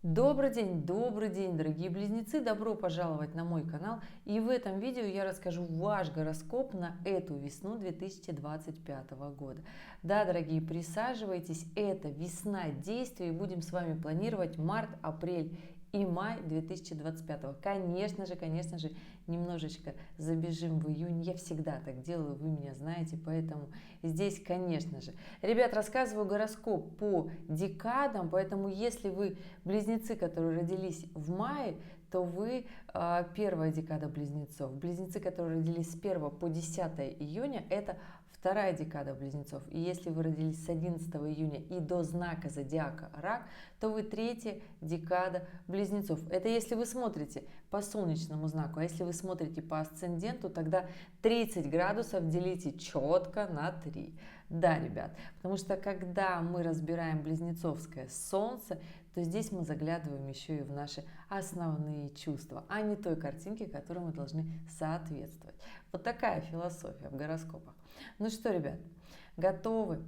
Добрый день, дорогие близнецы! Добро пожаловать на мой канал. И в этом видео я расскажу ваш гороскоп на эту весну 2025 года. Да, дорогие, присаживайтесь, это весна действий, и будем с вами планировать март, апрель и май 2025. Конечно же, немножечко забежим в июнь. Я всегда так делаю, вы меня знаете, поэтому здесь, конечно же. Ребят, рассказываю гороскоп по декадам, поэтому если вы близнецы, которые родились в мае, то вы первая декада близнецов. Близнецы, которые родились с 1 по 10 июня, это вторая декада близнецов. И если вы родились с 11 июня и до знака зодиака Рак, то вы третья декада близнецов. Это если вы смотрите по солнечному знаку, а если вы смотрите по асценденту, тогда 30 градусов делите четко на 3. Да, ребят, потому что когда мы разбираем близнецовское солнце, то здесь мы заглядываем еще и в наши основные чувства, а не той картинке, которой мы должны соответствовать. Вот такая философия в гороскопах. Ну что, ребят, готовы?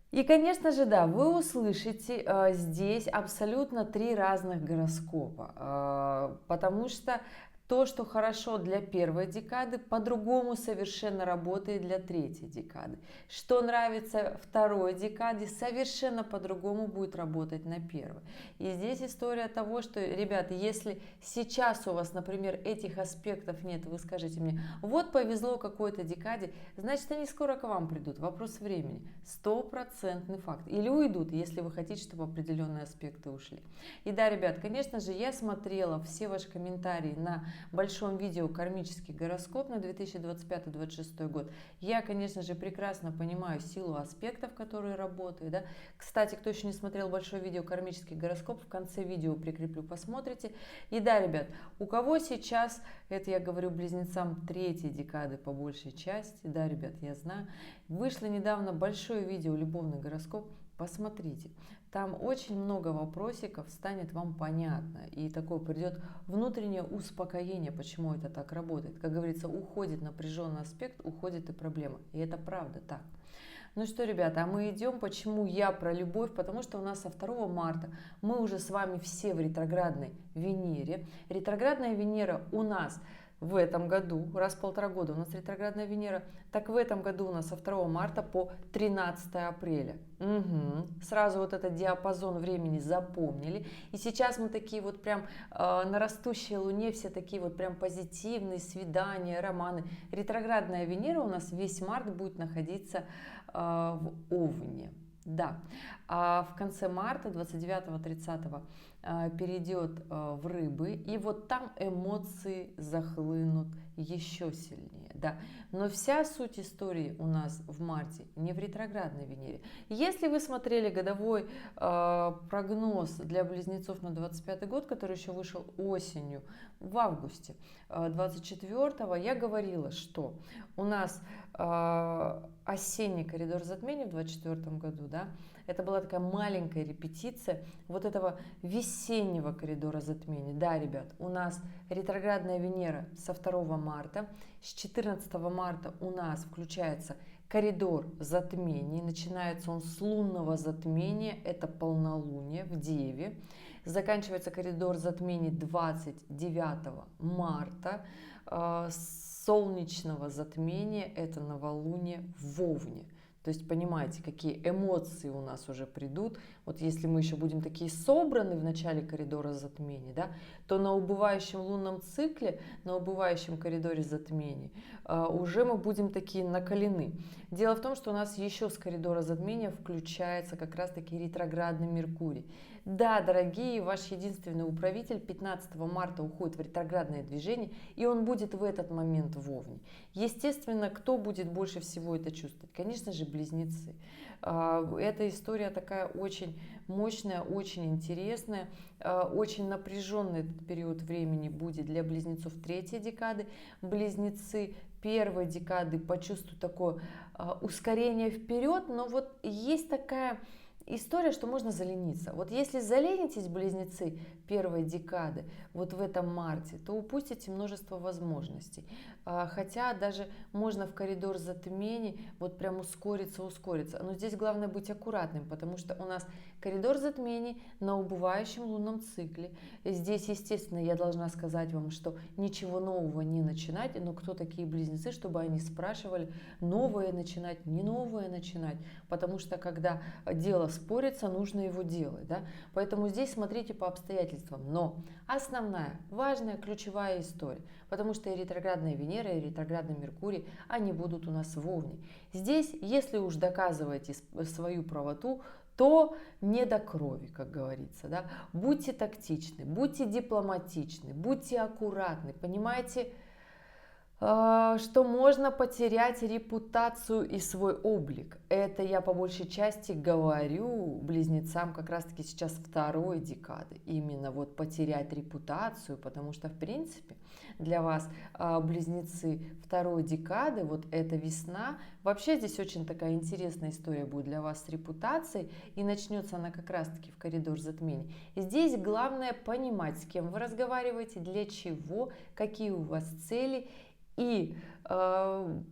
И, конечно же, да, вы услышите здесь абсолютно три разных гороскопа, потому что то, что хорошо для первой декады, по-другому совершенно работает для третьей декады. Что нравится второй декаде, совершенно по-другому будет работать на первой. И здесь история того, что, ребята, если сейчас у вас, например, этих аспектов нет, вы скажете мне, вот повезло какой-то декаде, значит, они скоро к вам придут. Вопрос времени. 100% факт. Или уйдут, если вы хотите, чтобы определенные аспекты ушли. И да, ребят, конечно же, я смотрела все ваши комментарии на большом видео «Кармический гороскоп» на 2025-2026 год. Я, конечно же, прекрасно понимаю силу аспектов, которые работают. Да? Кстати, кто еще не смотрел большое видео «Кармический гороскоп», в конце видео прикреплю, посмотрите. И да, ребят, у кого сейчас, это я говорю близнецам третьей декады по большей части, да, ребят, я знаю, вышло недавно большое видео «Любовный гороскоп», посмотрите. Там очень много вопросиков, станет вам понятно. И такое придет внутреннее успокоение, почему это так работает. Как говорится, уходит напряженный аспект, уходит и проблема. И это правда так. Ну что, ребята, а мы идем. Почему я про любовь? Потому что у нас со 2 марта мы уже с вами все в ретроградной Венере. Ретроградная Венера у нас в этом году, раз в 1,5 года у нас ретроградная Венера, так в этом году у нас со 2 марта по 13 апреля. Угу. Сразу вот этот диапазон времени запомнили. И сейчас мы такие вот прям на растущей луне, все такие вот прям позитивные, свидания, романы. Ретроградная Венера у нас весь март будет находиться в Овне. Да, а в конце марта, 29-30, перейдет в Рыбы, и вот там эмоции захлынут еще сильнее. Да. Но вся суть истории у нас в марте не в ретроградной Венере. Если вы смотрели годовой прогноз для близнецов на 25 год, который еще вышел осенью, в августе 24-го, я говорила, что у нас осенний коридор затмений в 2024 году, да, это была такая маленькая репетиция вот этого весеннего коридора затмений. Да, ребят, у нас ретроградная Венера со 2 марта, с 14 марта у нас включается коридор затмений, начинается он с лунного затмения, это полнолуние в Деве, заканчивается коридор затмений 29 марта, солнечного затмения, это новолуние в Овне. То есть понимаете, какие эмоции у нас уже придут. Вот если мы еще будем такие собраны в начале коридора затмений, да, то на убывающем лунном цикле, на убывающем коридоре затмений уже мы будем такие накалены. Дело в том, что у нас еще с коридора затмения включается как раз-таки ретроградный Меркурий. Да, дорогие, ваш единственный управитель 15 марта уходит в ретроградное движение, и он будет в этот момент в Овне. Естественно, кто будет больше всего это чувствовать? Конечно же, близнецы. Эта история такая очень мощная, очень интересная, очень напряженный этот период времени будет для близнецов третьей декады. Близнецы первой декады почувствуют такое ускорение вперед, но вот есть такая история, что можно залениться. Вот если заленитесь, близнецы первой декады, вот в этом марте, то упустите множество возможностей. Хотя даже можно в коридор затмений вот прям ускориться. Но здесь главное быть аккуратным, потому что у нас коридор затмений на убывающем лунном цикле. Здесь, естественно, я должна сказать вам, что ничего нового не начинать, но кто такие близнецы, чтобы они спрашивали, новое начинать, не новое начинать, потому что когда дело спорится, нужно его делать, да? Поэтому здесь смотрите по обстоятельствам, но основная, важная, ключевая история, потому что и ретроградная Венера, и ретроградный Меркурий, они будут у нас в Овне. Здесь, если уж доказываете свою правоту, то не до крови, как говорится, да? Будьте тактичны, будьте дипломатичны, будьте аккуратны, понимаете, что можно потерять репутацию и свой облик. Это я по большей части говорю близнецам как раз-таки сейчас второй декады. Именно вот потерять репутацию, потому что в принципе для вас близнецы второй декады, вот эта весна, вообще здесь очень такая интересная история будет для вас с репутацией, и начнется она как раз-таки в коридор затмений. И здесь главное понимать, с кем вы разговариваете, для чего, какие у вас цели, и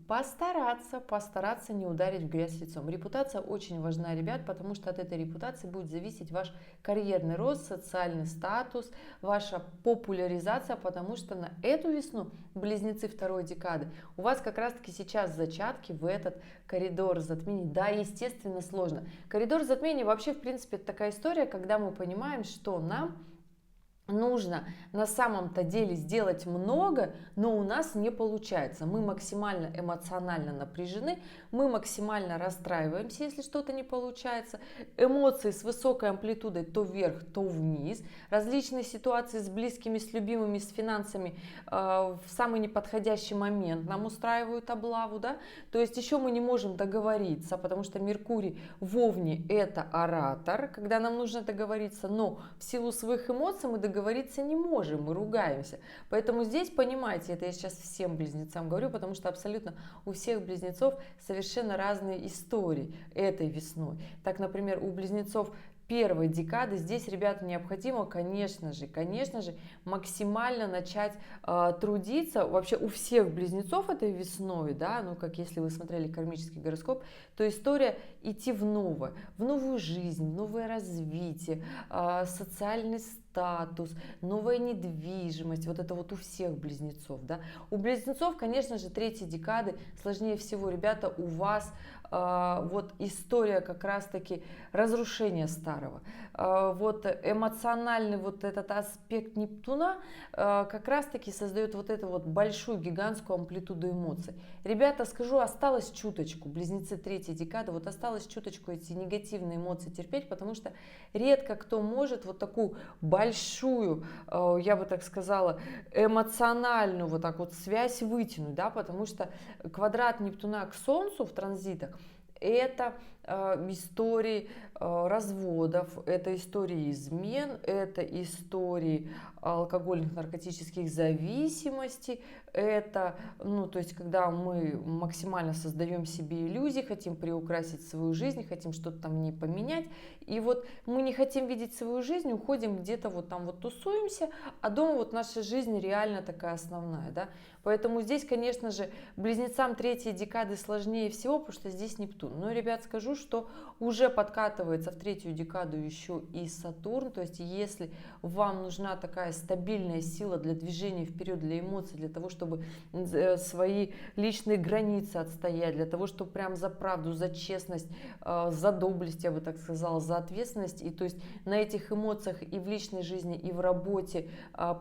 постараться не ударить в грязь лицом. Репутация очень важна, ребят, потому что от этой репутации будет зависеть ваш карьерный рост, социальный статус, ваша популяризация, потому что на эту весну, близнецы второй декады, у вас как раз-таки сейчас зачатки в этот коридор затмений. Да, естественно, сложно. Коридор затмений вообще, в принципе, это такая история, когда мы понимаем, что нам нужно на самом-то деле сделать много, но у нас не получается. Мы максимально эмоционально напряжены, мы максимально расстраиваемся, если что-то не получается. Эмоции с высокой амплитудой то вверх, то вниз. Различные ситуации с близкими, с любимыми, с финансами в самый неподходящий момент нам устраивают облаву. Да? То есть еще мы не можем договориться, потому что Меркурий в Овне – это оратор, когда нам нужно договориться, но в силу своих эмоций мы договориться не можем, мы ругаемся. Поэтому здесь, понимаете, это я сейчас всем близнецам говорю, потому что абсолютно у всех близнецов совершенно разные истории этой весной. Так, например, у близнецов первой декады здесь, ребята, необходимо, конечно же, максимально начать трудиться. Вообще у всех близнецов этой весной, да, ну как если вы смотрели кармический гороскоп, то история идти в новую жизнь, в новое развитие, социальный статус, новая недвижимость, вот это вот у всех близнецов, да. У близнецов, конечно же, третьей декады сложнее всего, ребята, у вас вот история как раз-таки разрушения старого. Вот эмоциональный вот этот аспект Нептуна как раз-таки создает вот эту вот большую гигантскую амплитуду эмоций. Ребята, скажу, осталось чуточку, близнецы третьей декады, вот осталось чуточку эти негативные эмоции терпеть, потому что редко кто может вот такую большую, я бы так сказала, эмоциональную вот так вот связь вытянуть, да, потому что квадрат Нептуна к Солнцу в транзитах — это истории разводов, это истории измен, это истории алкогольных, наркотических зависимостей, это, ну, то есть, когда мы максимально создаем себе иллюзии, хотим приукрасить свою жизнь, хотим что-то там не поменять, и вот мы не хотим видеть свою жизнь, уходим где-то вот там вот тусуемся, а дома вот наша жизнь реально такая основная, да, поэтому здесь, конечно же, близнецам третьей декады сложнее всего, потому что здесь Нептун. Но, ребят, скажу, что уже подкатывается в третью декаду еще и Сатурн, то есть если вам нужна такая стабильная сила для движения вперед, для эмоций, для того, чтобы свои личные границы отстоять, для того, чтобы прям за правду, за честность, за доблесть, я бы так сказала, за ответственность, и то есть на этих эмоциях и в личной жизни, и в работе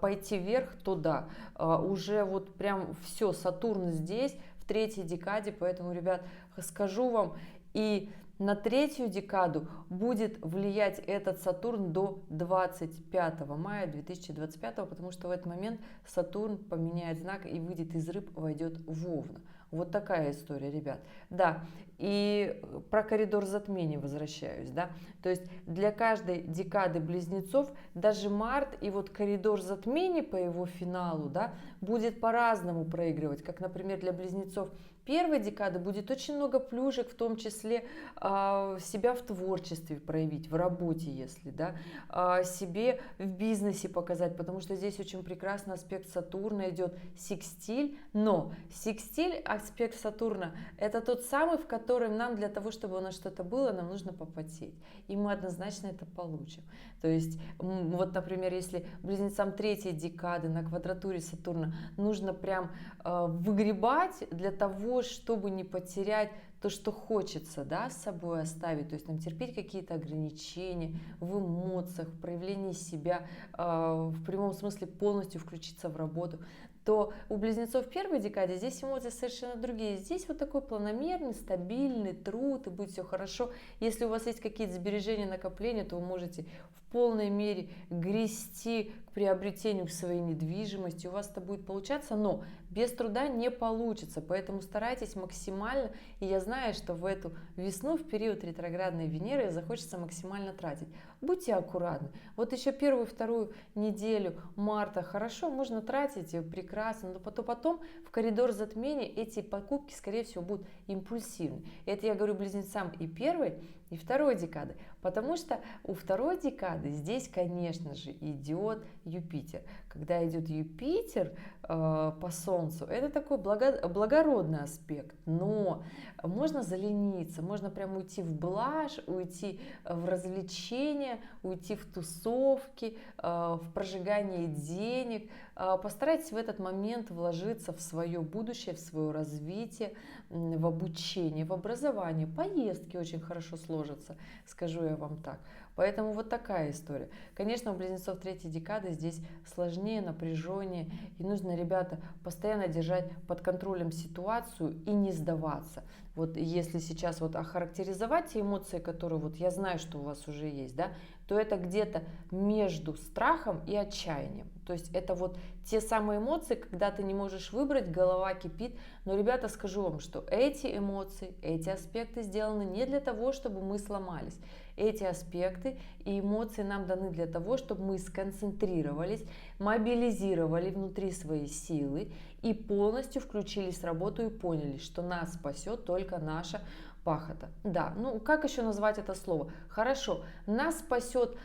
пойти вверх, то да, уже вот прям все, Сатурн здесь, в третьей декаде, поэтому, ребят, скажу вам, и на третью декаду будет влиять этот Сатурн до 25 мая 2025, потому что в этот момент Сатурн поменяет знак и выйдет из Рыб, войдет в Овна. Вот такая история, ребят. Да, и про коридор затмений возвращаюсь, да. То есть для каждой декады близнецов даже март и вот коридор затмений по его финалу, да, будет по-разному проигрывать. Как, например, для близнецов первой декады будет очень много плюшек, в том числе себя в творчестве проявить, в работе, если, да, себе в бизнесе показать, потому что здесь очень прекрасный аспект Сатурна идет, секстиль, но секстиль, аспект Сатурна, это тот самый, в котором нам для того, чтобы у нас что-то было, нам нужно попотеть, и мы однозначно это получим. То есть, вот, например, если близнецам третьей декады на квадратуре Сатурна нужно прям выгребать для того, чтобы не потерять то, что хочется, да, с собой оставить, то есть нам терпеть какие-то ограничения в эмоциях, в проявлении себя, в прямом смысле полностью включиться в работу, то у близнецов в первой декаде здесь эмоции совершенно другие. Здесь вот такой планомерный, стабильный труд, и будет все хорошо. Если у вас есть какие-то сбережения, накопления, то вы можете в полной мере грести к приобретению своей недвижимости. У вас это будет получаться, но без труда не получится. Поэтому старайтесь максимально. И я знаю, что в эту весну, в период ретроградной Венеры, захочется максимально тратить. Будьте аккуратны. Вот еще первую, вторую неделю марта хорошо, можно тратить прекрасно, но потом в коридор затмения эти покупки, скорее всего, будут импульсивны. Это я говорю близнецам и первой, и второй декады, потому что у второй декады здесь, конечно же, идет Юпитер. Когда идет Юпитер по Солнцу, это такой благородный аспект, но можно залениться, можно прям уйти в блажь, уйти в развлечения, уйти в тусовки, в прожигание денег. Постарайтесь в этот момент вложиться в свое будущее, в свое развитие, в обучение, в образование. Поездки очень хорошо сложатся, скажу я вам так. Поэтому вот такая история. Конечно, у близнецов третьей декады здесь сложнее, напряженнее. И нужно, ребята, постоянно держать под контролем ситуацию и не сдаваться. Вот если сейчас вот охарактеризовать те эмоции, которые вот я знаю, что у вас уже есть, да, то это где-то между страхом и отчаянием. То есть это вот те самые эмоции, когда ты не можешь выбрать, голова кипит. Но, ребята, скажу вам, что эти эмоции, эти аспекты сделаны не для того, чтобы мы сломались. Эти аспекты и эмоции нам даны для того, чтобы мы сконцентрировались, мобилизировали внутри свои силы и полностью включились в работу и поняли, что нас спасет только наша пахота. Да, ну как еще назвать это слово? Хорошо, нас спасет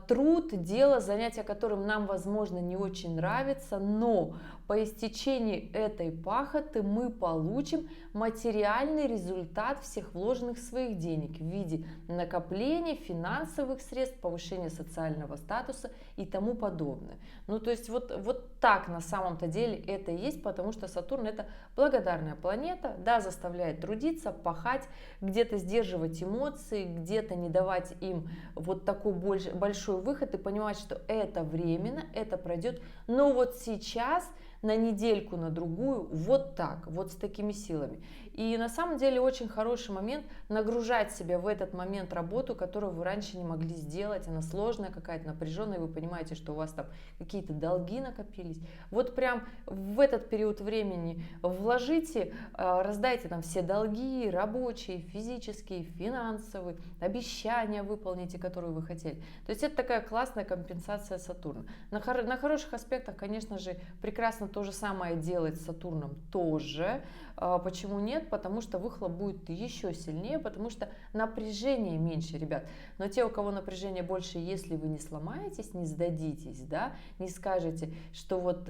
труд, дело, занятие, которым нам, возможно, не очень нравится, но по истечении этой пахоты мы получим материальный результат всех вложенных своих денег в виде накопления финансовых средств, повышения социального статуса и тому подобное. Ну, то есть вот так на самом-то деле это и есть, потому что Сатурн — это благодарная планета, да, заставляет трудиться, пахать, где-то сдерживать эмоции, где-то не давать им вот такой большой выход и понимать, что это временно, это пройдет, но вот сейчас на недельку, на другую, вот так, вот с такими силами. И на самом деле очень хороший момент нагружать себя в этот момент работу, которую вы раньше не могли сделать, она сложная какая-то, напряженная, и вы понимаете, что у вас там какие-то долги накопились. Вот прям в этот период времени вложите, раздайте там все долги, рабочие, физические, финансовые, обещания выполните, которые вы хотели. То есть это такая классная компенсация Сатурна. На хороших аспектах, конечно же, прекрасно то же самое делать с Сатурном тоже. Почему нет? Потому что выхлоп будет еще сильнее, потому что напряжение меньше, ребят. Но те, у кого напряжение больше, если вы не сломаетесь, не сдадитесь, да, не скажете, что вот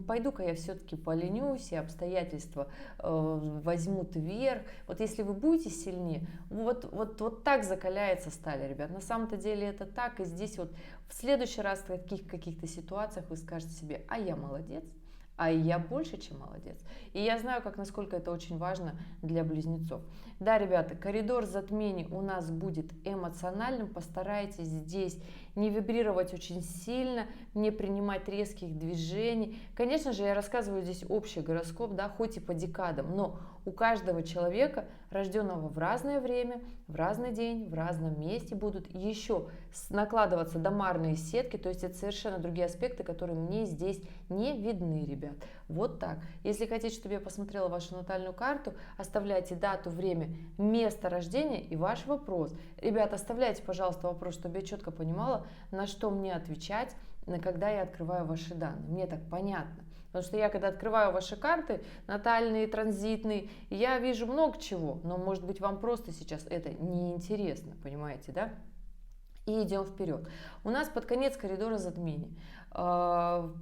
пойду-ка я все-таки поленюсь, и обстоятельства возьмут вверх. Вот если вы будете сильнее, вот так закаляется сталь, ребят. На самом-то деле это так, и здесь вот в следующий раз в каких-то ситуациях вы скажете себе: а я молодец. А я больше, чем молодец. И я знаю, насколько это очень важно для близнецов. Да, ребята, коридор затмений у нас будет эмоциональным. Постарайтесь здесь не вибрировать очень сильно, не принимать резких движений. Конечно же, я рассказываю здесь общий гороскоп, да, хоть и по декадам, но у каждого человека, рожденного в разное время, в разный день, в разном месте, будут еще накладываться домарные сетки, то есть это совершенно другие аспекты, которые мне здесь не видны, ребят. Вот так. Если хотите, чтобы я посмотрела вашу натальную карту, оставляйте дату, время, место рождения и ваш вопрос. Ребята, оставляйте, пожалуйста, вопрос, чтобы я четко понимала, на что мне отвечать, когда я открываю ваши данные. Мне так понятно. Потому что я, когда открываю ваши карты, натальные, транзитные, я вижу много чего, но, может быть, вам просто сейчас это неинтересно, понимаете, да? И идем вперед. У нас под конец коридора затмений.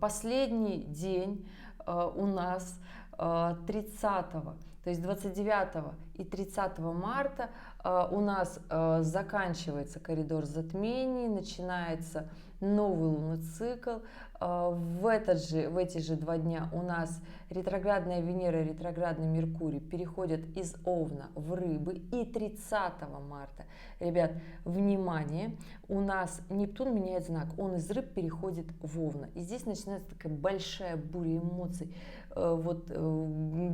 Последний день у нас 30-го, то есть 29 и 30 марта у нас заканчивается коридор затмений, начинается новый лунный цикл. В эти же 2 дня у нас ретроградная Венера и ретроградный Меркурий переходят из Овна в Рыбы. И 30 марта, ребят, внимание, у нас Нептун меняет знак, он из Рыб переходит в Овна. И здесь начинается такая большая буря эмоций,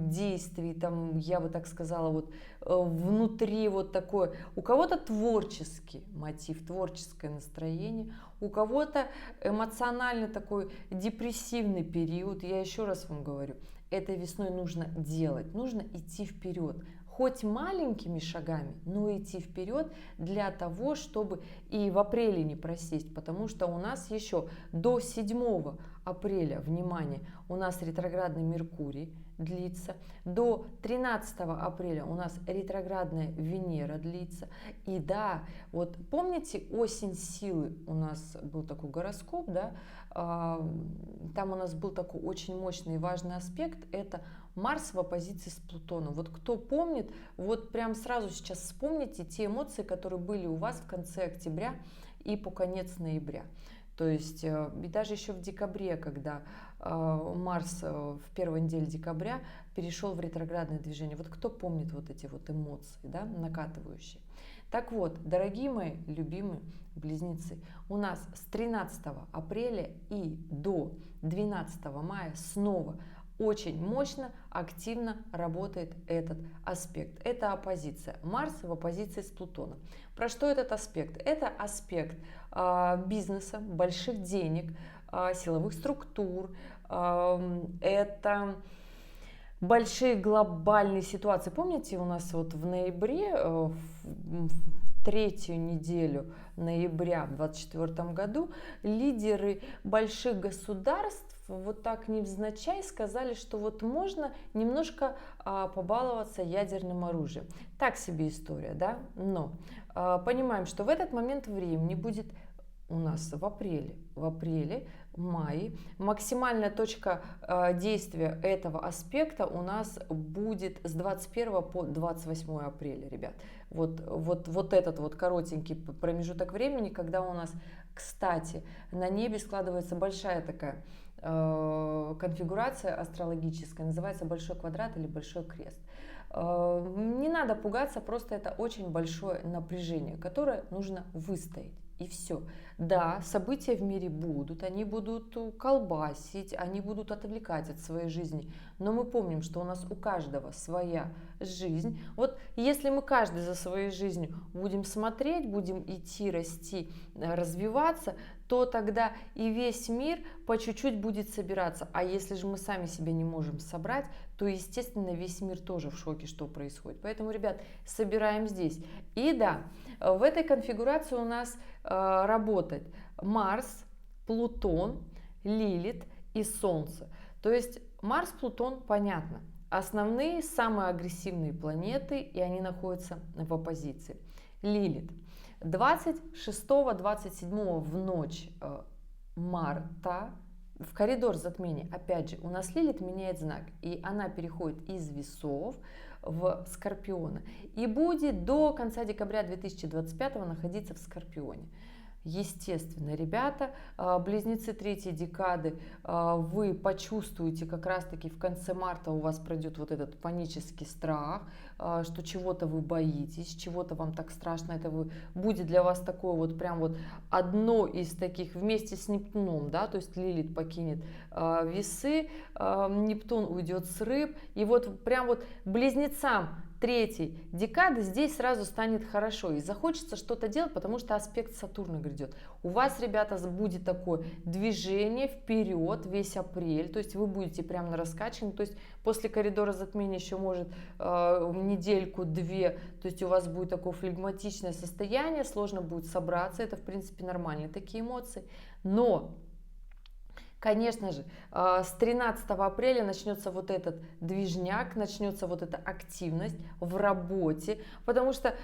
действий, там, я бы так сказала, внутри такое. У кого-то творческий мотив, творческое настроение, у кого-то эмоционально такой депрессивный период. Я еще раз вам говорю, этой весной нужно делать, нужно идти вперед. Хоть маленькими шагами, но идти вперед для того, чтобы и в апреле не просесть, потому что у нас еще до 7 апреля, внимание, у нас ретроградный Меркурий длится, до 13 апреля у нас ретроградная Венера длится. И да, помните осень силы, у нас был такой гороскоп, да, там у нас был такой очень мощный и важный аспект, это Марс в оппозиции с Плутоном. Кто помнит, прям сразу сейчас вспомните те эмоции, которые были у вас в конце октября и по конец ноября. То есть и даже еще в декабре, когда Марс в первой неделе декабря перешел в ретроградное движение. Кто помнит эти эмоции, да, накатывающие. Так вот, дорогие мои любимые близнецы, у нас с 13 апреля и до 12 мая снова очень мощно, активно работает этот аспект. Это оппозиция. Марс в оппозиции с Плутоном. Про что этот аспект? Это аспект бизнеса, больших денег, силовых структур. Это большие глобальные ситуации. Помните, у нас в ноябре, в 3-ю неделю ноября в 2024 году лидеры больших государств так невзначай сказали, что можно немножко побаловаться ядерным оружием. Так себе история, да? Но понимаем, что в этот момент времени будет у нас в апреле, мае. Максимальная точка действия этого аспекта у нас будет с 21 по 28 апреля, ребят. Этот коротенький промежуток времени, когда у нас, кстати, на небе складывается большая такая конфигурация астрологическая, называется большой квадрат или большой крест. Не надо пугаться, просто это очень большое напряжение, которое нужно выстоять. И все. Да, события в мире будут, они будут колбасить, они будут отвлекать от своей жизни. Но мы помним, что у нас у каждого своя жизнь. Если мы каждый за своей жизнью будем смотреть, будем идти, расти, развиваться, то тогда и весь мир по чуть-чуть будет собираться. А если же мы сами себя не можем собрать, то, естественно, весь мир тоже в шоке, что происходит. Поэтому, ребят, собираем здесь. И да, в этой конфигурации у нас работает Марс, Плутон, Лилит и Солнце. То есть Марс, Плутон, понятно, основные, самые агрессивные планеты, и они находятся в оппозиции. Лилит. 26-27 в ночь марта в коридор затмения, опять же, у нас Лилит меняет знак, и она переходит из Весов в Скорпиона и будет до конца декабря 2025 находиться в Скорпионе. Естественно, ребята, близнецы 3-й декады, вы почувствуете как раз-таки в конце марта у вас пройдет этот панический страх, что чего-то вы боитесь, чего-то вам так страшно, это будет для вас такое прям одно из таких вместе с Нептуном, да, то есть Лилит покинет Весы, Нептун уйдет с Рыб, и прям близнецам третьей декады здесь сразу станет хорошо и захочется что-то делать, потому что аспект Сатурна грядет. У вас, ребята, будет такое движение вперед весь апрель, то есть вы будете прямо на раскачке, то есть после коридора затмения еще может недельку-две, то есть у вас будет такое флегматичное состояние, сложно будет собраться, это в принципе нормальные такие эмоции, но конечно же, с 13 апреля начнется вот этот движняк, начнется вот эта активность в работе, потому что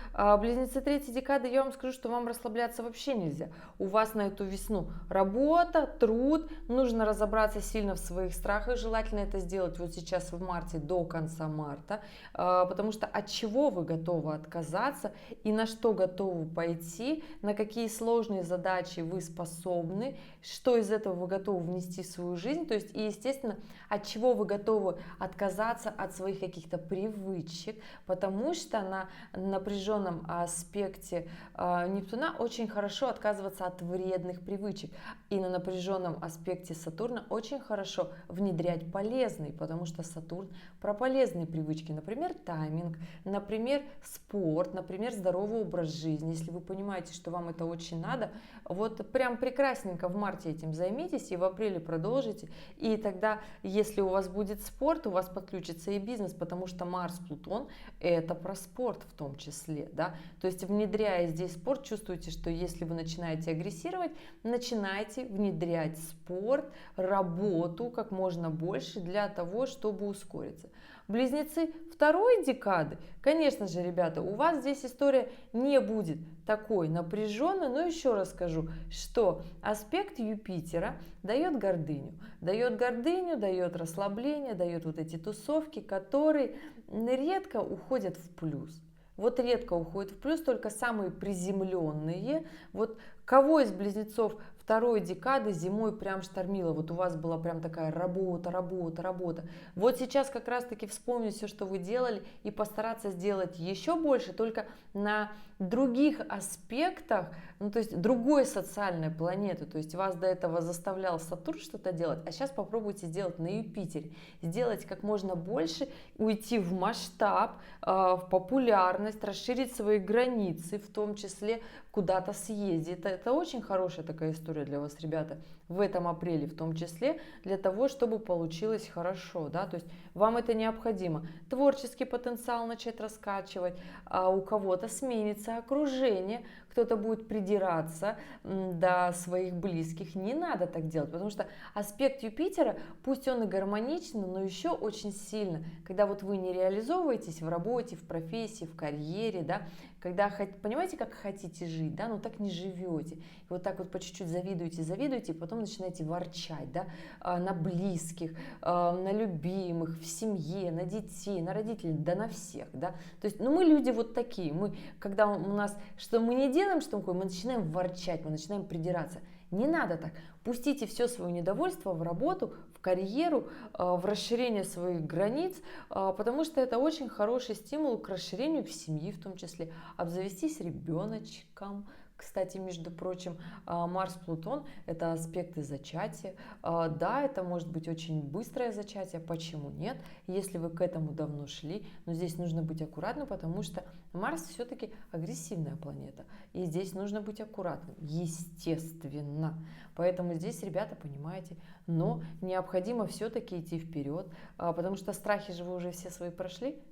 близнецы третьей декады, я вам скажу, что вам расслабляться вообще нельзя. У вас на эту весну работа, труд, нужно разобраться сильно в своих страхах, желательно это сделать вот сейчас в марте до конца марта, потому что от чего вы готовы отказаться и на что готовы пойти, на какие сложные задачи вы способны, что из этого вы готовы внести в свою жизнь, то есть и естественно от чего вы готовы отказаться от своих каких-то привычек, потому что на напряженном аспекте Нептуна очень хорошо отказываться от вредных привычек, и на напряженном аспекте Сатурна очень хорошо внедрять полезные, потому что Сатурн про полезные привычки, например, тайминг, например, спорт, например, здоровый образ жизни. Если вы понимаете, что вам это очень надо, вот прям прекрасненько в марте этим займитесь и в апреле продолжите, и тогда, если у вас будет спорт, у вас подключится и бизнес, потому что Марс-Плутон это про спорт в том числе, да, то есть внедряя здесь спорт, чувствуете, что если вы начинаете агрессировать, начинайте внедрять спорт, работу как можно больше для того, чтобы ускориться. Близнецы второй декады, конечно же, ребята, у вас здесь история не будет такой напряженной, но еще раз скажу, что аспект Юпитера дает гордыню, дает расслабление, дает вот эти тусовки, которые редко уходят в плюс. Вот редко уходят в плюс только самые приземленные. Вот кого из близнецов второй декады зимой прям штормило? Вот у вас была прям такая работа. Вот сейчас как раз таки вспомнить все, что вы делали, и постараться сделать еще больше, только на других аспектах, ну, то есть другой социальной планеты. То есть вас до этого заставлял Сатурн что-то делать, а сейчас попробуйте сделать на Юпитере. Сделать как можно больше, уйти в масштаб, в популярность, расширить свои границы, в том числе куда-то съездить. Это очень хорошая такая история для вас, ребята, в этом апреле, в том числе для того, чтобы получилось хорошо, да, то есть вам это необходимо. Творческий потенциал начать раскачивать, а у кого-то сменится окружение, кто-то будет придираться до своих близких. Не надо так делать, потому что аспект Юпитера, пусть он и гармоничный, но еще очень сильно, когда вот вы не реализовываетесь в работе, в профессии, в карьере, да, когда, понимаете, как хотите жить, да, но так не живете. И вот так вот по чуть-чуть завидуете, и потом начинаете ворчать, да, на близких, на любимых, в семье, на детей, на родителей, да на всех, да. То есть, ну мы люди вот такие, мы, когда у нас, что мы не делаем, что мы начинаем ворчать, мы начинаем придираться. Не надо так. Пустите все свое недовольство в работу, в карьеру, в расширение своих границ, потому что это очень хороший стимул к расширению в семьи в том числе, обзавестись ребеночком. Кстати, между прочим, Марс-Плутон – это аспекты зачатия. Да, это может быть очень быстрое зачатие, почему нет, если вы к этому давно шли. Но здесь нужно быть аккуратным, потому что Марс все-таки агрессивная планета. И здесь нужно быть аккуратным, естественно. Поэтому здесь, ребята, понимаете, но необходимо все-таки идти вперед, потому что страхи же вы уже все свои прошли.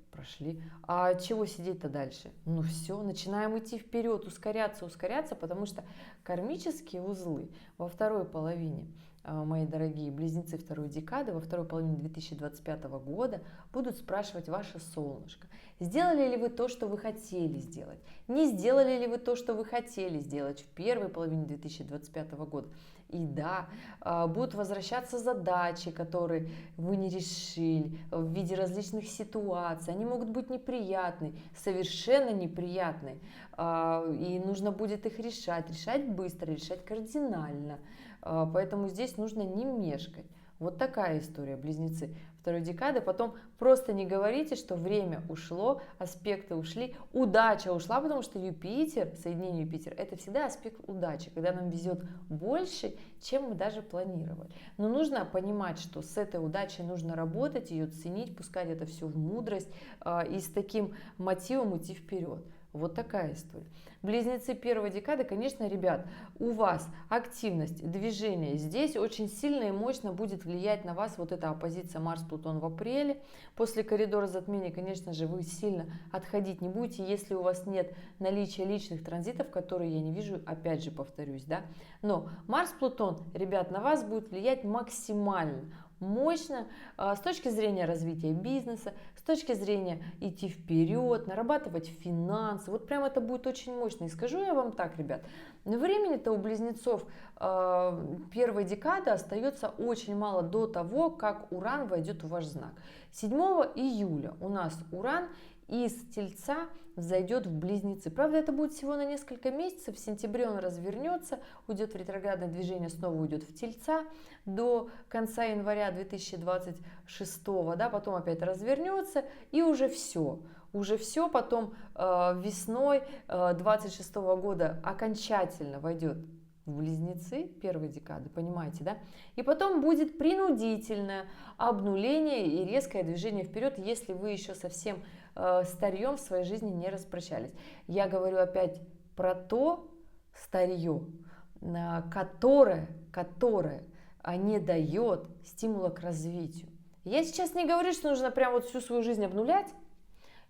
А чего сидеть-то дальше? Ну все, начинаем идти вперед, ускоряться, потому что кармические узлы во второй половине, мои дорогие близнецы второй декады, во второй половине 2025 года будут спрашивать ваше солнышко. Сделали ли вы то, что вы хотели сделать? Не сделали ли вы то, что вы хотели сделать в первой половине 2025 года? И да, будут возвращаться задачи, которые вы не решили в виде различных ситуаций. Они могут быть неприятные, совершенно неприятные. И нужно будет их решать быстро, решать кардинально. Поэтому здесь нужно не мешкать. Вот такая история, близнецы второй декады. Потом просто не говорите, что время ушло, аспекты ушли, удача ушла, потому что Юпитер, соединение Юпитер, это всегда аспект удачи, когда нам везет больше, чем мы даже планировали. Но нужно понимать, что с этой удачей нужно работать, ее ценить, пускать это все в мудрость и с таким мотивом идти вперед. Вот такая история. Близнецы первой декады, конечно, ребят, у вас активность, движение. Здесь очень сильно и мощно будет влиять на вас вот эта оппозиция Марс-Плутон в апреле. После коридора затмения, конечно же, вы сильно отходить не будете, если у вас нет наличия личных транзитов, которые я не вижу, опять же повторюсь, да. Но Марс-Плутон, ребят, на вас будет влиять максимально мощно с точки зрения развития бизнеса, с точки зрения идти вперед, нарабатывать финансы. Вот прям это будет очень мощно. И скажу я вам так, ребят, времени-то у близнецов первой декады остается очень мало до того, как Уран войдет в ваш знак. 7 июля у нас Уран из Тельца зайдет в Близнецы. Правда, это будет всего на несколько месяцев. В сентябре он развернется, уйдет в ретроградное движение, снова уйдет в Тельца до конца января 2026, да, потом опять развернется и уже все. Уже все, потом весной 2026 года окончательно войдет в Близнецы первой декады, понимаете, да? И потом будет принудительное обнуление и резкое движение вперед, если вы еще совсем старьем в своей жизни не распрощались. Я говорю опять про то старье, которое не дает стимула к развитию. Я сейчас не говорю, что нужно прям вот всю свою жизнь обнулять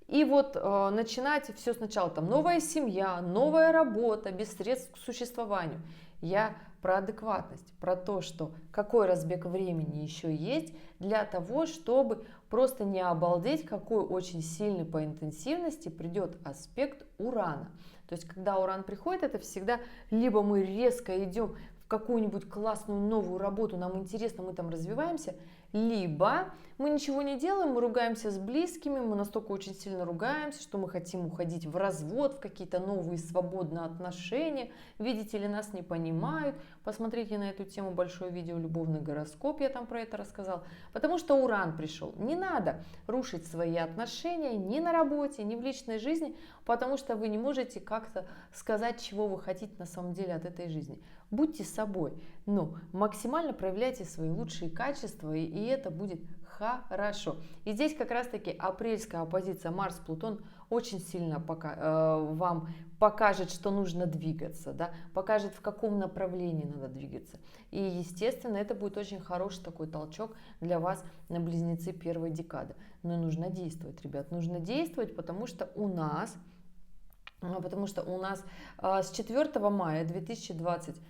и вот начинать все сначала, там новая семья, новая работа, без средств к существованию. Я про адекватность, про то, что какой разбег времени еще есть для того, чтобы просто не обалдеть, какой очень сильный по интенсивности придет аспект Урана. То есть, когда Уран приходит, это всегда либо мы резко идем в какую-нибудь классную новую работу, нам интересно, мы там развиваемся, либо мы ничего не делаем, мы ругаемся с близкими, мы настолько очень сильно ругаемся, что мы хотим уходить в развод, в какие-то новые свободные отношения. Видите ли, нас не понимают. Посмотрите на эту тему большое видео «Любовный гороскоп», я там про это рассказала. Потому что Уран пришел. Не надо рушить свои отношения ни на работе, ни в личной жизни, потому что вы не можете как-то сказать, чего вы хотите на самом деле от этой жизни. Будьте собой, но максимально проявляйте свои лучшие качества, и это будет хорошо. И здесь как раз-таки апрельская оппозиция Марс-Плутон очень сильно вам покажет, что нужно двигаться, да? Покажет, в каком направлении надо двигаться. И, естественно, это будет очень хороший такой толчок для вас на Близнецы первой декады. Но нужно действовать, ребят, нужно действовать, потому что у нас с 4 мая 2025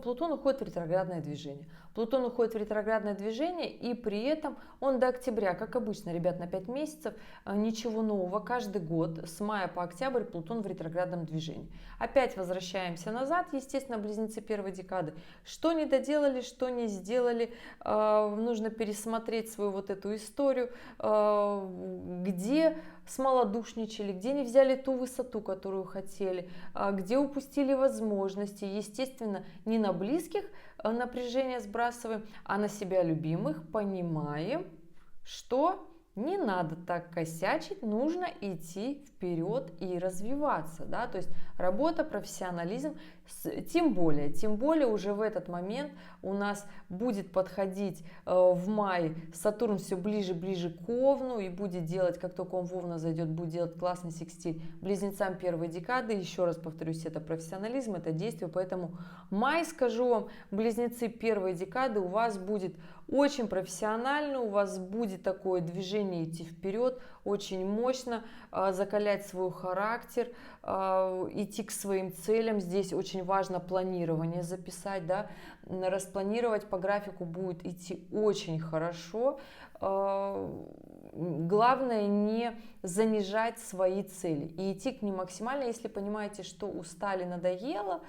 Плутон уходит в ретроградное движение. Плутон уходит в ретроградное движение, и при этом он до октября, как обычно, ребят, на 5 месяцев, ничего нового. Каждый год с мая по октябрь Плутон в ретроградном движении. Опять возвращаемся назад, естественно, Близнецы первой декады. Что не доделали, что не сделали, нужно пересмотреть свою вот эту историю, где смолодушничали, где не взяли ту высоту, которую хотели, где упустили возможности. Естественно, не на близких напряжение сбрасываем, а на себя любимых, понимаем, что не надо так косячить, нужно идти вперед и развиваться, да, то есть работа, профессионализм, тем более уже в этот момент у нас будет подходить в мае Сатурн все ближе к Овну и будет делать, как только он в Овна зайдет, будет делать классный секстиль Близнецам первой декады. Еще раз повторюсь, это профессионализм, это действие, поэтому май, скажу вам, Близнецы первой декады у вас будет очень профессионально, у вас будет такое движение идти вперед, очень мощно, закалять свой характер, идти к своим целям. Здесь очень важно планирование записать, да, распланировать по графику будет идти очень хорошо. Главное не занижать свои цели и идти к ним максимально. Если понимаете, что устали, надоело,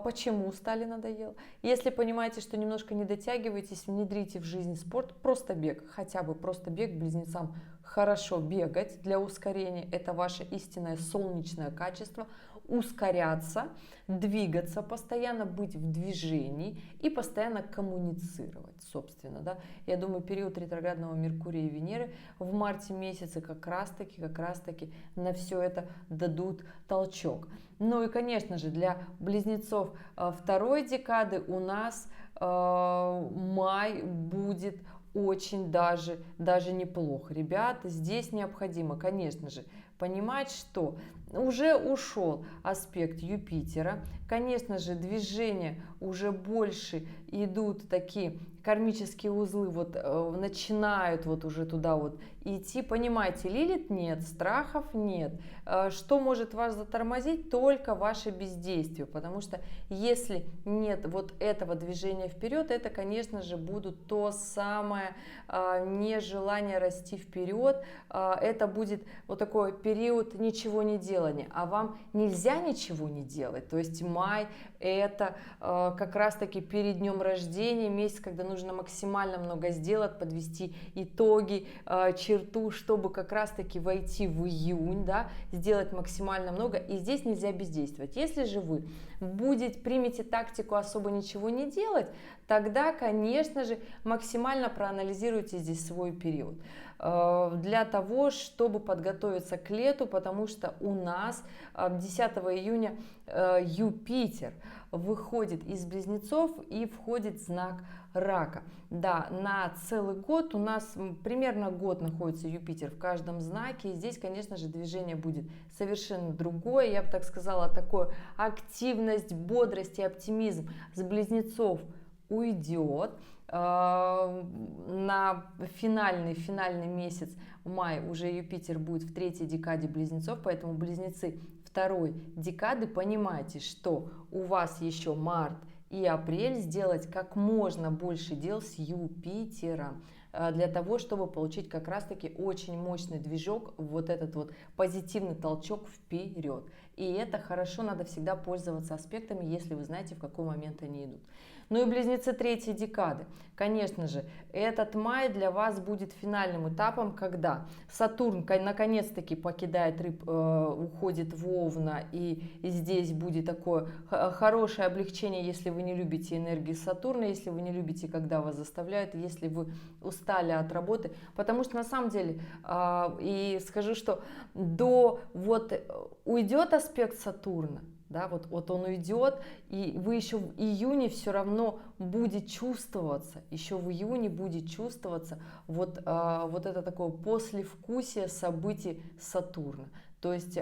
почему устали, надоело. Если понимаете, что немножко не дотягиваетесь, внедрите в жизнь спорт, просто бег, хотя бы просто бег. Близнецам хорошо бегать для ускорения, это ваше истинное солнечное качество. ускоряться, двигаться, постоянно быть в движении и постоянно коммуницировать, собственно, да. Я думаю, период ретроградного Меркурия и Венеры в марте месяце как раз-таки на все это дадут толчок. Ну и, конечно же, для близнецов второй декады у нас май будет очень даже неплохо. Ребята, здесь необходимо, конечно же, понимать, что уже ушел аспект Юпитера. Конечно же, движения уже больше идут, такие кармические узлы вот начинают вот уже туда вот идти. Понимаете, Лилит нет, страхов нет. Что может вас затормозить? Только ваше бездействие. Потому что если нет вот этого движения вперед, это, конечно же, будут то самое нежелание расти вперед. Это будет вот такой период ничего не делания. А вам нельзя ничего не делать. То есть май это как раз-таки перед днем рождения, месяц, когда нужно максимально много сделать, подвести итоги, черту, чтобы как раз-таки войти в июнь, да, сделать максимально много. И здесь нельзя бездействовать. Если же вы примете тактику особо ничего не делать, тогда, конечно же, максимально проанализируйте здесь свой период для того, чтобы подготовиться к лету, потому что у нас 10 июня Юпитер выходит из Близнецов и входит в знак Рака. Да, на целый год у нас примерно год находится Юпитер в каждом знаке. И здесь, конечно же, движение будет совершенно другое. Я бы так сказала, такое активность, бодрость и оптимизм с Близнецов уйдет. На финальный месяц май уже Юпитер будет в третьей декаде Близнецов, поэтому Близнецы второй декады, понимайте, что у вас еще март и апрель сделать как можно больше дел с Юпитером, для того, чтобы получить как раз-таки очень мощный движок, вот этот вот позитивный толчок вперед. И это хорошо, надо всегда пользоваться аспектами, если вы знаете, в какой момент они идут. Ну и Близнецы третьей декады. Конечно же, этот май для вас будет финальным этапом, когда Сатурн наконец-таки покидает уходит в Овна, и здесь будет такое хорошее облегчение, если вы не любите энергии Сатурна, если вы не любите, когда вас заставляют, если вы устали от работы. Потому что на самом деле, и скажу, что уйдет аспект Сатурна, да, вот он уйдет, и вы еще в июне все равно будет чувствоваться, еще в июне будет чувствоваться вот это такое послевкусие событий Сатурна. То есть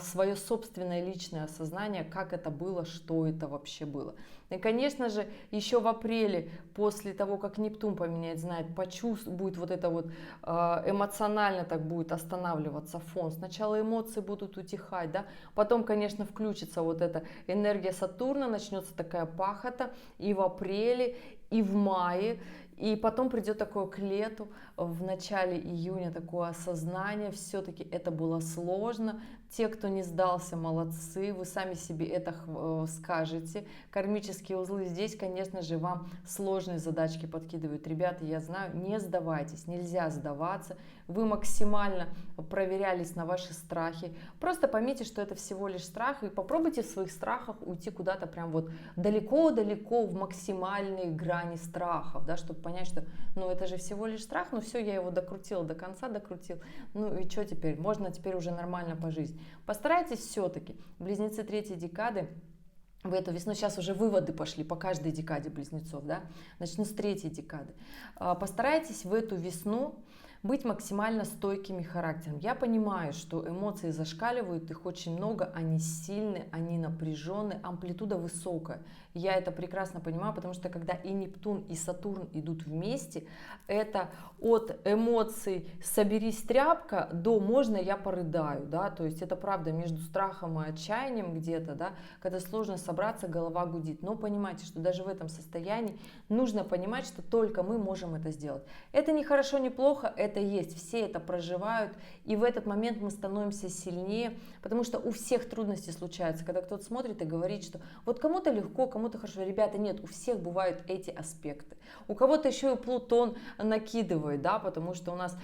свое собственное личное осознание, как это было, что это вообще было. И, конечно же, еще в апреле, после того, как Нептун поменяет знак, будет вот это вот эмоционально так будет останавливаться фон. Сначала эмоции будут утихать, да, потом, конечно, включится вот эта энергия Сатурна, начнется такая пахота и в апреле, и в мае. И потом придет такое к лету, в начале июня такое осознание, все-таки это было сложно. Те, кто не сдался, молодцы, вы сами себе это скажете. Кармические узлы здесь, конечно же, вам сложные задачки подкидывают. Ребята, я знаю, не сдавайтесь, нельзя сдаваться. Вы максимально проверялись на ваши страхи. Просто поймите, что это всего лишь страх, и попробуйте в своих страхах уйти куда-то прям вот далеко-далеко в максимальные грани страхов, да, чтобы понять, что ну это же всего лишь страх, ну все, я его докрутила до конца, докрутил, ну и что теперь, можно теперь уже нормально пожить. Постарайтесь все-таки, Близнецы третьей декады, в эту весну, сейчас уже выводы пошли по каждой декаде Близнецов, да, начну с третьей декады. Постарайтесь в эту весну быть максимально стойкими характером. Я понимаю, что эмоции зашкаливают, их очень много, они сильные, они напряженные, амплитуда высокая. Я это прекрасно понимаю, потому что когда и Нептун, и Сатурн идут вместе, это от эмоций «соберись, тряпка» до «можно я порыдаю», да, то есть это правда между страхом и отчаянием где-то, да, когда сложно собраться, голова гудит. Но понимайте, что даже в этом состоянии нужно понимать, что только мы можем это сделать. Это не хорошо, не плохо, это это есть, все это проживают, и в этот момент мы становимся сильнее, потому что у всех трудности случаются, когда кто-то смотрит и говорит, что вот кому-то легко, кому-то хорошо. Ребята, нет, у всех бывают эти аспекты. У кого-то еще и Плутон накидывает, да, потому что у нас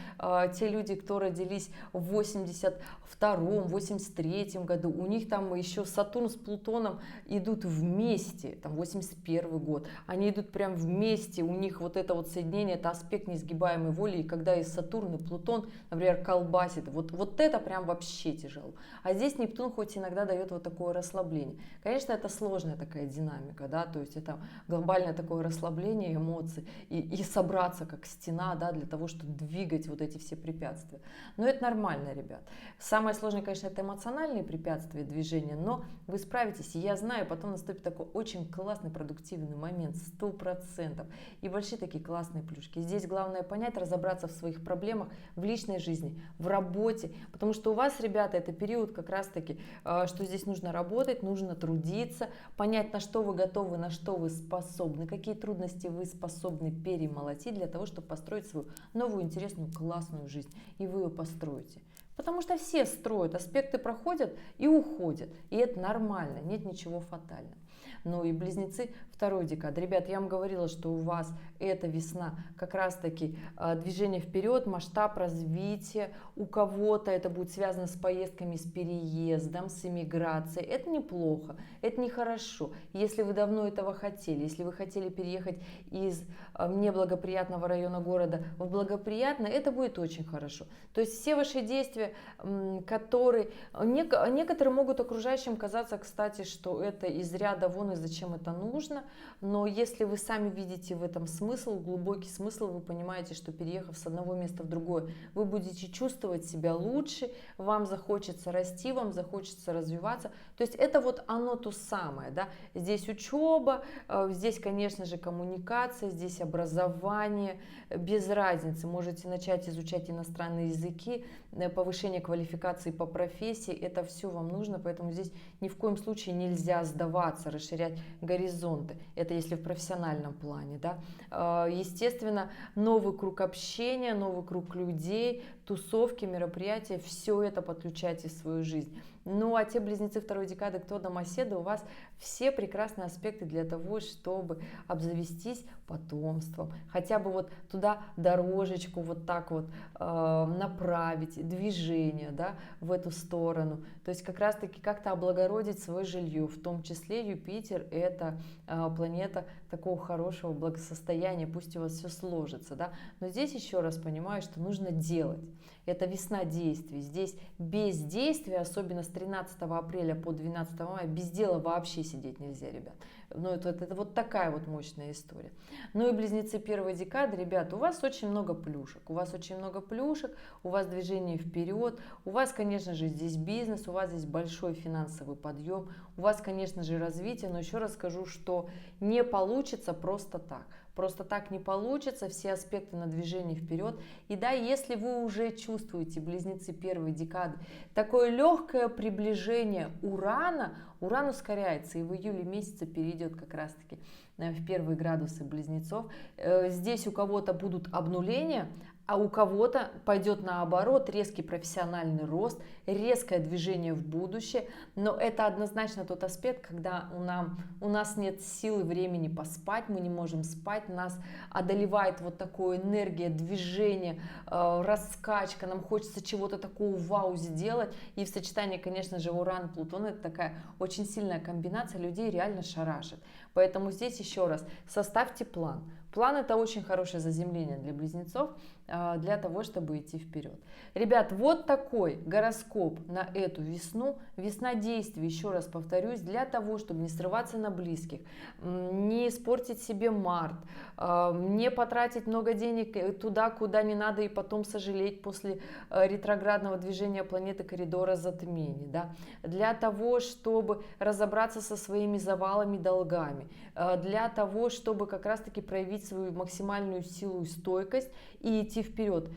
те люди, кто родились в 82-м, 83-м году, у них там еще Сатурн с Плутоном идут вместе, там 81 год, они идут прям вместе, у них вот это вот соединение, это аспект неизгибаемой воли, и когда и Сатурн, и Плутон, например, колбасит, вот это прям вообще тяжело. А здесь Нептун хоть иногда дает вот такое расслабление. Конечно, это сложная такая динамика, да, то есть это глобальное такое расслабление эмоций и собраться как стена, да, для того, чтобы двигать вот эти все препятствия. Но это нормально, ребят. Самое сложное, конечно, это эмоциональные препятствия движения, но вы справитесь, и я знаю, потом наступит такой очень классный продуктивный момент, 100%, и большие такие классные плюшки. Здесь главное понять, разобраться в своих проблемах в личной жизни, в работе, потому что у вас, ребята, это период как раз-таки, что здесь нужно работать, нужно трудиться, понять, на что вы готовы, на что вы способны, какие трудности вы способны перемолотить для того, чтобы построить свою новую, интересную, классную жизнь, и вы ее построите. Потому что все строят, аспекты проходят и уходят, и это нормально, нет ничего фатального. Ну и близнецы второй декады. Ребят, я вам говорила, что у вас эта весна как раз-таки движение вперед, масштаб развития. У кого-то это будет связано с поездками, с переездом, с эмиграцией. Это неплохо, это нехорошо. Если вы давно этого хотели, если вы хотели переехать из неблагоприятного района города в благоприятный, это будет очень хорошо. То есть все ваши действия, которые... Некоторые могут окружающим казаться, кстати, что это из ряда вон и зачем это нужно, но если вы сами видите в этом смысл, глубокий смысл, вы понимаете, что переехав с одного места в другое, вы будете чувствовать себя лучше, вам захочется расти, вам захочется развиваться. То есть это вот оно то самое, да? Здесь учеба, здесь, конечно же, коммуникация, здесь образование, без разницы. Можете начать изучать иностранные языки, повышение квалификации по профессии, это все вам нужно, поэтому здесь ни в коем случае нельзя сдаваться, расширять горизонты. Это если в профессиональном плане, да. Естественно, новый круг общения, новый круг людей, тусовки, мероприятия, все это подключайте в свою жизнь. Ну а те близнецы второй декады, кто домоседы, у вас все прекрасные аспекты для того, чтобы обзавестись потомством, хотя бы вот туда дорожечку вот так вот направить, движение, да, в эту сторону. То есть как раз таки как-то облагородить свое жилье, в том числе Юпитер — это планета такого хорошего благосостояния, пусть у вас все сложится, да, но здесь еще раз понимаю, что нужно делать. Это весна действий. Здесь бездействие, особенно с 13 апреля по 12 мая, без дела вообще сидеть нельзя, ребят. Ну, это вот такая вот мощная история. Ну и близнецы первой декады, ребят, у вас очень много плюшек. У вас очень много плюшек, у вас движение вперед, у вас, конечно же, здесь бизнес, у вас здесь большой финансовый подъем, у вас, конечно же, развитие, но еще раз скажу, что не получится просто так. Просто так не получится, все аспекты на движение вперед. И да, если вы уже чувствуете, близнецы первой декады, такое легкое приближение Урана, Уран ускоряется и в июле месяце перейдет как раз-таки в первые градусы близнецов. Здесь у кого-то будут обнуления, а у кого-то пойдет наоборот резкий профессиональный рост, резкое движение в будущее. Но это однозначно тот аспект, когда у нас нет силы, времени поспать, мы не можем спать, нас одолевает вот такая энергия, движение, раскачка, нам хочется чего-то такого вау сделать. И в сочетании, конечно же, Уран-Плутон — это такая очень сильная комбинация, людей реально шарашит. Поэтому здесь еще раз составьте план. План — это очень хорошее заземление для близнецов, для того, чтобы идти вперед. Ребят, вот такой гороскоп на эту весну. Весна действий, еще раз повторюсь, для того, чтобы не срываться на близких, не испортить себе март, не потратить много денег туда, куда не надо, и потом сожалеть после ретроградного движения планеты коридора затмений. Да? Для того, чтобы разобраться со своими завалами, долгами, для того, чтобы как раз-таки проявить свою максимальную силу и стойкость и идти вперед.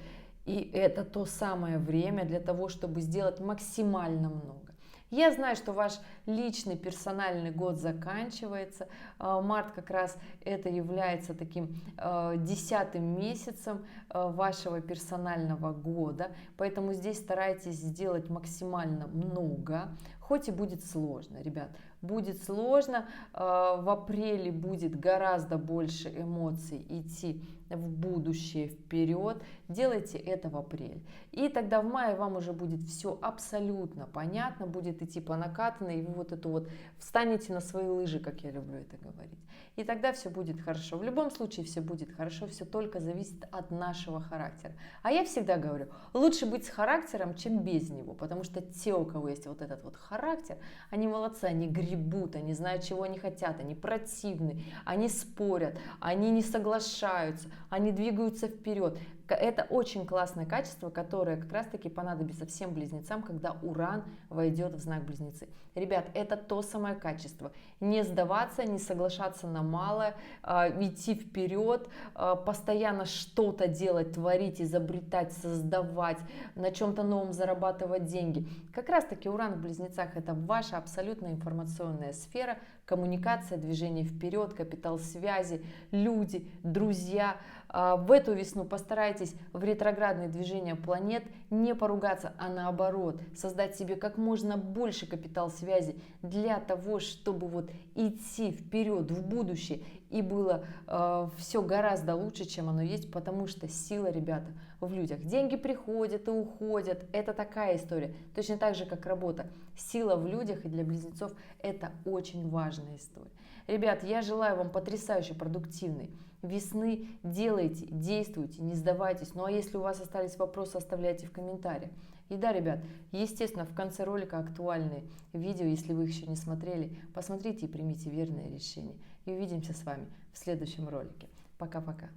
И это то самое время для того, чтобы сделать максимально много. Я знаю, что ваш личный персональный год заканчивается. Март как раз это является таким 10-м месяцем вашего персонального года, поэтому здесь старайтесь сделать максимально много, хоть и будет сложно, ребят. Будет сложно, в апреле будет гораздо больше эмоций идти в будущее, вперед. Делайте это в апреле. И тогда в мае вам уже будет все абсолютно понятно, будет идти по накатанной, и вы вот это вот встанете на свои лыжи, как я люблю это говорить. И тогда все будет хорошо. В любом случае все будет хорошо, все только зависит от нашего характера. А я всегда говорю, лучше быть с характером, чем без него, потому что те, у кого есть вот этот вот характер, они молодцы, они гребут, они знают, чего они хотят, они противны, они спорят, они не соглашаются, они двигаются вперед. Это очень классное качество, которое как раз таки понадобится всем близнецам, когда Уран войдет в знак Близнецы. Ребят, это то самое качество. Не сдаваться, не соглашаться на малое, идти вперед, постоянно что-то делать, творить, изобретать, создавать, на чем-то новом зарабатывать деньги. Как раз таки Уран в Близнецах — это ваша абсолютно информационная сфера, коммуникация, движение вперед, капитал связи, люди, друзья. В эту весну постарайтесь в ретроградные движения планет не поругаться, а наоборот, создать себе как можно больше капитал связи для того, чтобы вот идти вперед в будущее и было все гораздо лучше, чем оно есть, потому что сила, ребята, в людях. Деньги приходят и уходят, это такая история. Точно так же, как работа. Сила в людях, и для близнецов это очень важная история. Ребят, я желаю вам потрясающе продуктивной весны. Делайте, действуйте, не сдавайтесь. Ну а если у вас остались вопросы, оставляйте в комментариях. И да, ребят, естественно, в конце ролика актуальные видео, если вы их еще не смотрели, посмотрите и примите верное решение. И увидимся с вами в следующем ролике. Пока-пока.